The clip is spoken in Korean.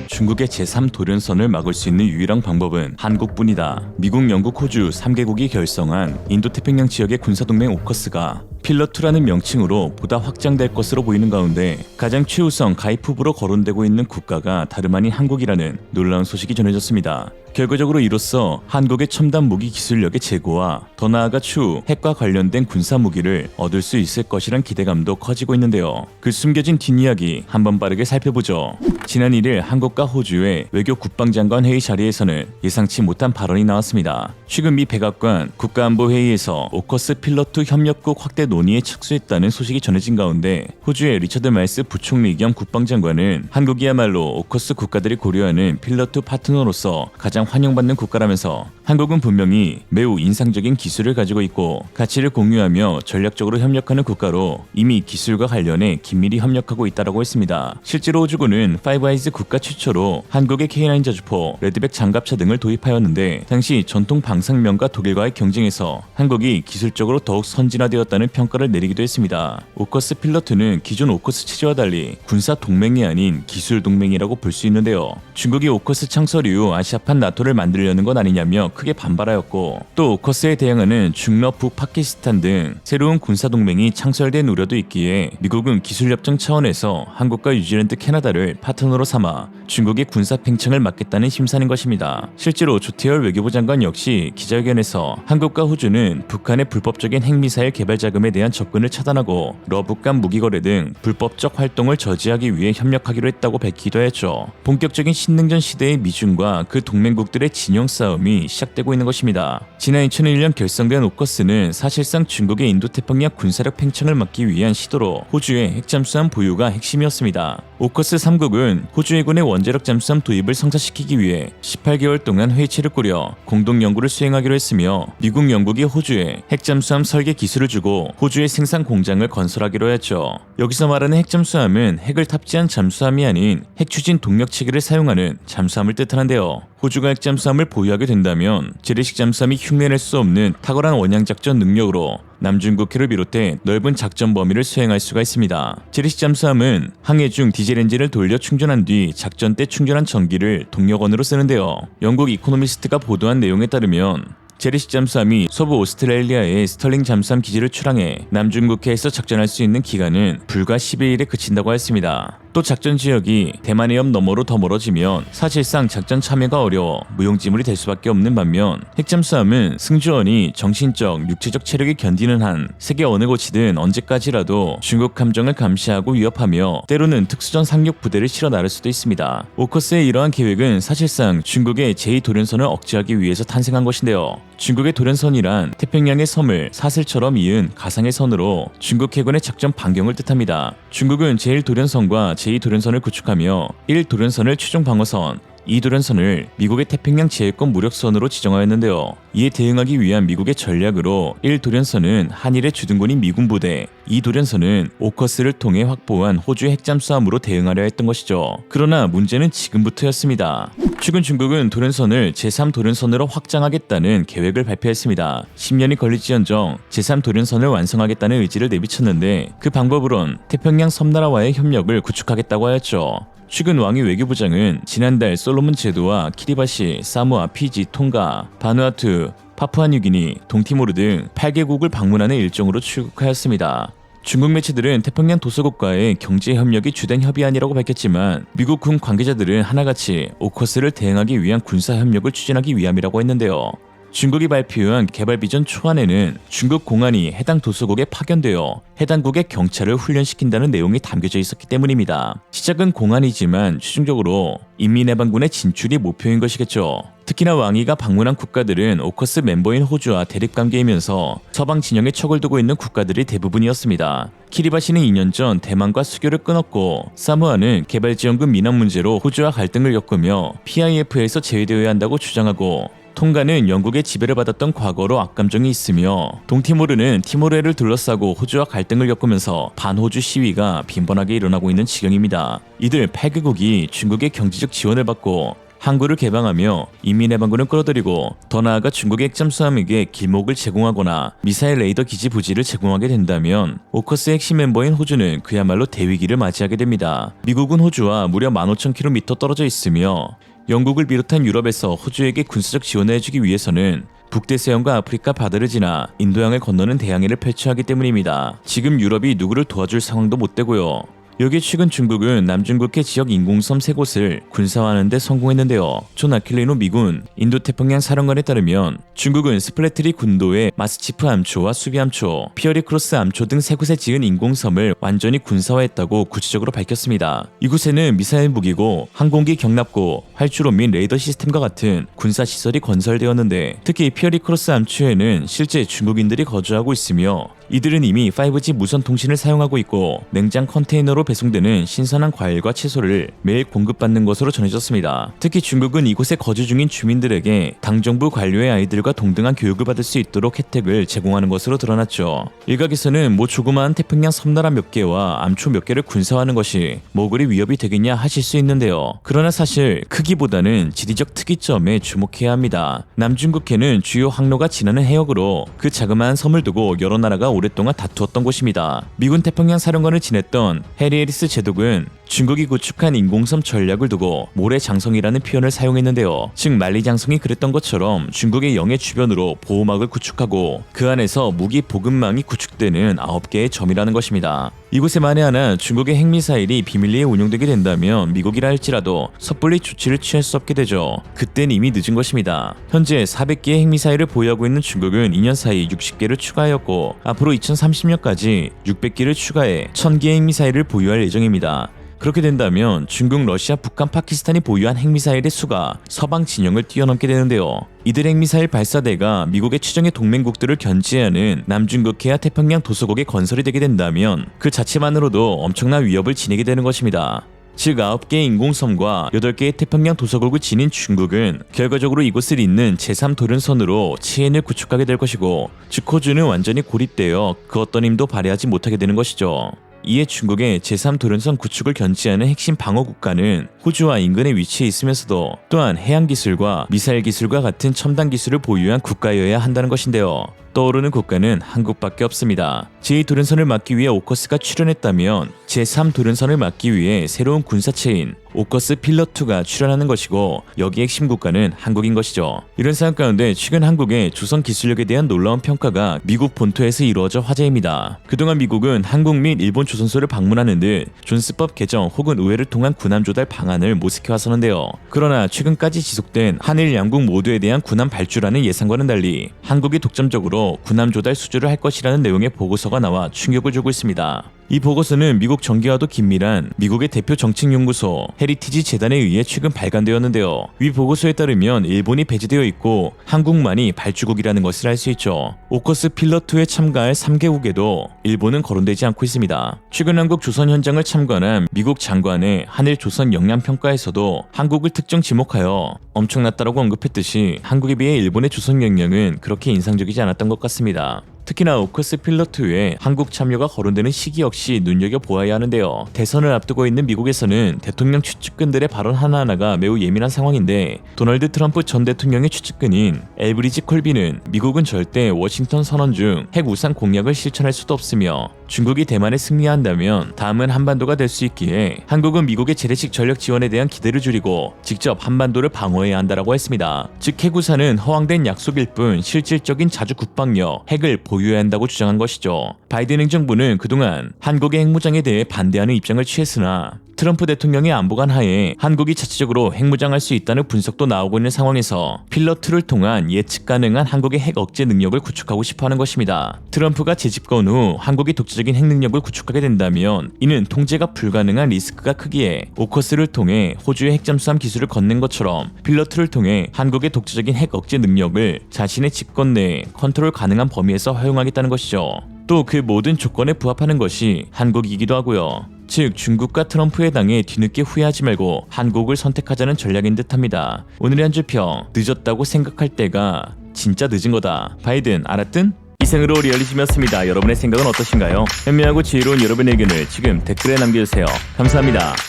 중국의 제3도련선을 막을 수 있는 유일한 방법은 한국뿐이다. 미국, 영국, 호주 3개국이 결성한 인도태평양 지역의 군사동맹 오커스가 필러2라는 명칭으로 보다 확장될 것으로 보이는 가운데 가장 최우선 가입 후보로 거론되고 있는 국가가 다름 아닌 한국이라는 놀라운 소식이 전해졌습니다. 결과적으로 이로써 한국의 첨단 무기 기술력의 제고와 더 나아가 추후 핵과 관련된 군사 무기를 얻을 수 있을 것이란 기대감도 커지고 있는데요. 그 숨겨진 뒷이야기 한번 빠르게 살펴보죠. 지난 1일 한국과 호주의 외교 국방장관 회의 자리에서는 예상치 못한 발언이 나왔습니다. 최근 미 백악관 국가안보회의에서 오커스 필러2 협력국 확대 논의에 착수했다는 소식이 전해진 가운데 호주의 리처드 말스 부총리 겸 국방장관은 한국이야말로 오커스 국가들이 고려하는 필러2 파트너로서 가장 환영받는 국가라면서 한국은 분명히 매우 인상적인 기술을 가지고 있고 가치를 공유하며 전략적으로 협력하는 국가로 이미 기술과 관련해 긴밀히 협력하고 있다고 했습니다. 실제로 호주군은 파이브아이즈 국가 최초로 한국의 K9 자주포, 레드백 장갑차 등을 도입하였는데 당시 전통 방산면과 독일과의 경쟁에서 한국이 기술적으로 더욱 선진화되었다는 평가를 내리기도 했습니다. 오커스 필러2는 기존 오커스 체제와 달리 군사 동맹이 아닌 기술 동맹이라고 볼 수 있는데요. 중국이 오커스 창설 이후 아시아판 나토를 만들려는 건 아니냐며 크게 반발하였고 또 오커스에 대항하는 중러 북파키스탄 등 새로운 군사 동맹이 창설된 우려도 있기에 미국은 기술협정 차원에서 한국과 뉴질랜드, 캐나다를 파트너로 삼아 중국의 군사 팽창을 막겠다는 심산인 것입니다. 실제로 조태열 외교부 장관 역시 기자회견에서 한국과 호주는 북한의 불법적인 핵미사일 개발 자금에 대한 접근을 차단하고 러북간 무기거래 등 불법적 활동을 저지하기 위해 협력하기로 했다고 밝히기도 했죠. 본격적인 신능전 시대의 미중과 그 동맹국들의 진영 싸움이 시작되고 있는 것입니다. 지난 2001년 결성된 오커스는 사실상 중국의 인도태평양 군사력 팽창을 막기 위한 시도로 호주의 핵잠수함 보유가 핵심이었습니다. 오커스 3국은 호주 해군의 원자력 잠수함 도입을 성사시키기 위해 18개월 동안 회의체를 꾸려 공동 연구를 수행하기로 했으며 미국, 영국이 호주에 핵잠수함 설계 기술을 주고 호주의 생산 공장을 건설하기로 했죠. 여기서 말하는 핵잠수함은 핵을 탑재한 잠수함이 아닌 핵추진 동력 체계를 사용하는 잠수함을 뜻하는데요. 호주가 핵잠수함을 보유하게 된다면 재래식 잠수함이 흉내낼 수 없는 탁월한 원양작전 능력으로 남중국해를 비롯해 넓은 작전 범위를 수행할 수가 있습니다. 재래식 잠수함은 항해 중 디젤 엔진을 돌려 충전한 뒤 작전 때 충전한 전기를 동력원으로 쓰는데요. 영국 이코노미스트가 보도한 내용에 따르면 재래식 잠수함이 서부 오스트레일리아의 스털링 잠수함 기지를 출항해 남중국해에서 작전할 수 있는 기간은 불과 12일에 그친다고 했습니다. 또 작전 지역이 대만해 옆 너머로 더 멀어지면 사실상 작전 참여가 어려워 무용지물이 될 수밖에 없는 반면 핵잠수함은 승조원이 정신적, 육체적 체력이 견디는 한 세계 어느 곳이든 언제까지라도 중국 함정을 감시하고 위협하며 때로는 특수전 상륙 부대를 실어 나를 수도 있습니다. 오커스의 이러한 계획은 사실상 중국의 제2도련선을 억제하기 위해서 탄생한 것인데요. 중국의 도련선이란 태평양의 섬을 사슬처럼 이은 가상의 선으로 중국 해군의 작전 반경을 뜻합니다. 중국은 제1도련선과 제2도련선을 구축하며 1도련선을 최종 방어선, 2도련선을 미국의 태평양 제해권 무력선으로 지정하였는데요. 이에 대응하기 위한 미국의 전략으로 1도련선은 한일의 주둔군인 미군 부대, 2도련선은 오커스를 통해 확보한 호주의 핵잠수함으로 대응하려 했던 것이죠. 그러나 문제는 지금부터였습니다. 최근 중국은 도련선을 제3도련선으로 확장하겠다는 계획을 발표했습니다. 10년이 걸릴지언정 제3도련선을 완성하겠다는 의지를 내비쳤는데 그 방법으론 태평양 섬나라와의 협력을 구축하겠다고 하였죠. 최근 왕이 외교부장은 지난달 솔로몬 제도와 키리바시, 사모아, 피지, 톤가, 바누아투, 파푸아뉴기니, 동티모르 등 8개국을 방문하는 일정으로 출국하였습니다. 중국 매체들은 태평양 도서국과의 경제협력이 주된 협의안이라고 밝혔지만 미국 군 관계자들은 하나같이 오커스를 대응하기 위한 군사협력을 추진하기 위함이라고 했는데요. 중국이 발표한 개발 비전 초안에는 중국 공안이 해당 도서국에 파견되어 해당국의 경찰을 훈련시킨다는 내용이 담겨져 있었기 때문입니다. 시작은 공안이지만 최종적으로 인민해방군의 진출이 목표인 것이겠죠. 특히나 왕이가 방문한 국가들은 오커스 멤버인 호주와 대립관계이면서 서방 진영에 척을 두고 있는 국가들이 대부분이었습니다. 키리바시는 2년 전 대만과 수교를 끊었고 사모아는 개발지원금 미납 문제로 호주와 갈등을 겪으며 PIF에서 제외되어야 한다고 주장하고 톤가는 영국의 지배를 받았던 과거로 악감정이 있으며 동티모르는 티모레를 둘러싸고 호주와 갈등을 겪으면서 반호주 시위가 빈번하게 일어나고 있는 지경입니다. 이들 8개국이 중국의 경제적 지원을 받고 항구를 개방하며 인민해방군을 끌어들이고 더 나아가 중국의 핵잠수함에게 길목을 제공하거나 미사일 레이더 기지 부지를 제공하게 된다면 오커스의 핵심 멤버인 호주는 그야말로 대위기를 맞이하게 됩니다. 미국은 호주와 무려 15,000km 떨어져 있으며 영국을 비롯한 유럽에서 호주에게 군사적 지원을 해주기 위해서는 북대서양과 아프리카 바다를 지나 인도양을 건너는 대항해를 펼쳐야 하기 때문입니다. 지금 유럽이 누구를 도와줄 상황도 못 되고요. 여기에 최근 중국은 남중국해 지역 인공섬 3곳을 군사화하는 데 성공했는데요. 존 아킬레노 미군 인도태평양 사령관에 따르면 중국은 스플래트리 군도의 마스치프 암초와 수비 암초, 피어리 크로스 암초 등 3곳에 지은 인공섬을 완전히 군사화했다고 구체적으로 밝혔습니다. 이곳에는 미사일 무기고 항공기 경납고 활주로 및 레이더 시스템과 같은 군사시설이 건설되었는데 특히 피어리 크로스 암초에는 실제 중국인들이 거주하고 있으며 이들은 이미 5G 무선 통신을 사용하고 있고 냉장 컨테이너로 배송되는 신선한 과일과 채소를 매일 공급받는 것으로 전해졌습니다. 특히 중국은 이곳에 거주 중인 주민들에게 당정부 관료의 아이들과 동등한 교육을 받을 수 있도록 혜택을 제공하는 것으로 드러났죠. 일각에서는 조그마한 태평양 섬나라 몇 개와 암초 몇 개를 군사화하는 것이 그리 위협이 되겠냐 하실 수 있는데요. 그러나 사실 크기보다는 지리적 특이점에 주목해야 합니다. 남중국해는 주요 항로가 지나는 해역으로 그 자그마한 섬을 두고 여러 나라가 오랫동안 다투었던 곳입니다. 미군 태평양 사령관을 지냈던 해리 해리스 제독은 중국이 구축한 인공섬 전략을 두고 모래장성이라는 표현을 사용했는데요. 즉 만리장성이 그랬던 것처럼 중국의 영해 주변으로 보호막을 구축하고 그 안에서 무기 보급망이 구축되는 9개의 점이라는 것입니다. 이곳에 만에 하나 중국의 핵미사일이 비밀리에 운용되게 된다면 미국이라 할지라도 섣불리 조치를 취할 수 없게 되죠. 그땐 이미 늦은 것입니다. 현재 400개의 핵미사일을 보유하고 있는 중국은 2년 사이 60개를 추가하였고 앞으로 2030년까지 600개를 추가해 1000개의 핵미사일을 보유할 예정입니다. 그렇게 된다면 중국, 러시아, 북한, 파키스탄이 보유한 핵미사일의 수가 서방 진영을 뛰어넘게 되는데요. 이들 핵미사일 발사대가 미국의 추정의 동맹국들을 견제해야 하는 남중국해와 태평양 도서국에 건설이 되게 된다면 그 자체만으로도 엄청난 위협을 지니게 되는 것입니다. 즉 9개의 인공섬과 8개의 태평양 도서국을 지닌 중국은 결과적으로 이곳을 잇는 제3도련선으로 치엔을 구축하게 될 것이고 즉 호주는 완전히 고립되어 그 어떤 힘도 발휘하지 못하게 되는 것이죠. 이에 중국의 제3도련선 구축을 견제하는 핵심 방어 국가는 호주와 인근에 위치해 있으면서도 또한 해양 기술과 미사일 기술과 같은 첨단 기술을 보유한 국가여야 한다는 것인데요. 떠오르는 국가는 한국밖에 없습니다. 제2도련선을 막기 위해 오커스가 출연했다면 제3도련선을 막기 위해 새로운 군사체인 오커스 필러2가 출연하는 것이고 여기 핵심 국가는 한국인 것이죠. 이런 상황 가운데 최근 한국의 조선 기술력에 대한 놀라운 평가가 미국 본토에서 이루어져 화제입니다. 그동안 미국은 한국 및 일본 조선소를 방문하는 듯 존스법 개정 혹은 의회를 통한 군함 조달 방안을 모색해왔었는데요. 그러나 최근까지 지속된 한일 양국 모두에 대한 군함 발주라는 예상과는 달리 한국이 독점적으로 군함 조달 수주를 할 것이라는 내용의 보고서가 나와 충격을 주고 있습니다. 이 보고서는 미국 정계와도 긴밀한 미국의 대표 정책연구소 헤리티지 재단에 의해 최근 발간되었는데요. 위 보고서에 따르면 일본이 배제되어 있고 한국만이 발주국이라는 것을 알 수 있죠. 오커스 필러2에 참가할 3개국에도 일본은 거론되지 않고 있습니다. 최근 한국 조선 현장을 참관한 미국 장관의 한일 조선 역량평가에서도 한국을 특정 지목하여 엄청났다라고 언급했듯이 한국에 비해 일본의 조선 역량은 그렇게 인상적이지 않았던 것 같습니다. 특히나 오커스 필러2에 한국 참여가 거론되는 시기 역시 눈여겨보아야 하는데요. 대선을 앞두고 있는 미국에서는 대통령 추측근들의 발언 하나하나가 매우 예민한 상황인데 도널드 트럼프 전 대통령의 추측근인 엘브리지 콜비는 미국은 절대 워싱턴 선언 중 핵 우상 공약을 실천할 수도 없으며 중국이 대만에 승리한다면 다음은 한반도가 될 수 있기에 한국은 미국의 재래식 전력 지원에 대한 기대를 줄이고 직접 한반도를 방어해야 한다라고 했습니다. 즉 핵우산은 허황된 약속일 뿐 실질적인 자주 국방력, 핵을 보유해야 한다고 주장한 것이죠. 바이든 행정부는 그동안 한국의 핵무장에 대해 반대하는 입장을 취했으나 트럼프 대통령의 안보관 하에 한국이 자체적으로 핵무장할 수 있다는 분석도 나오고 있는 상황에서 필러2를 통한 예측 가능한 한국의 핵 억제 능력을 구축하고 싶어하는 것입니다. 트럼프가 재집권 후 한국이 독자적인 핵 능력을 구축하게 된다면 이는 통제가 불가능한 리스크가 크기에 오커스를 통해 호주의 핵잠수함 기술을 건넨 것처럼 필러2를 통해 한국의 독자적인 핵 억제 능력을 자신의 집권 내에 컨트롤 가능한 범위에서 허용하겠다는 것이죠. 또 그 모든 조건에 부합하는 것이 한국이기도 하고요. 즉 중국과 트럼프에 당해 뒤늦게 후회하지 말고 한국을 선택하자는 전략인 듯합니다. 오늘의 한줄평, 늦었다고 생각할 때가 진짜 늦은 거다. 바이든 알았든? 이생으로 리얼리즘이었습니다. 여러분의 생각은 어떠신가요? 현명하고 지혜로운 여러분의 의견을 지금 댓글에 남겨주세요. 감사합니다.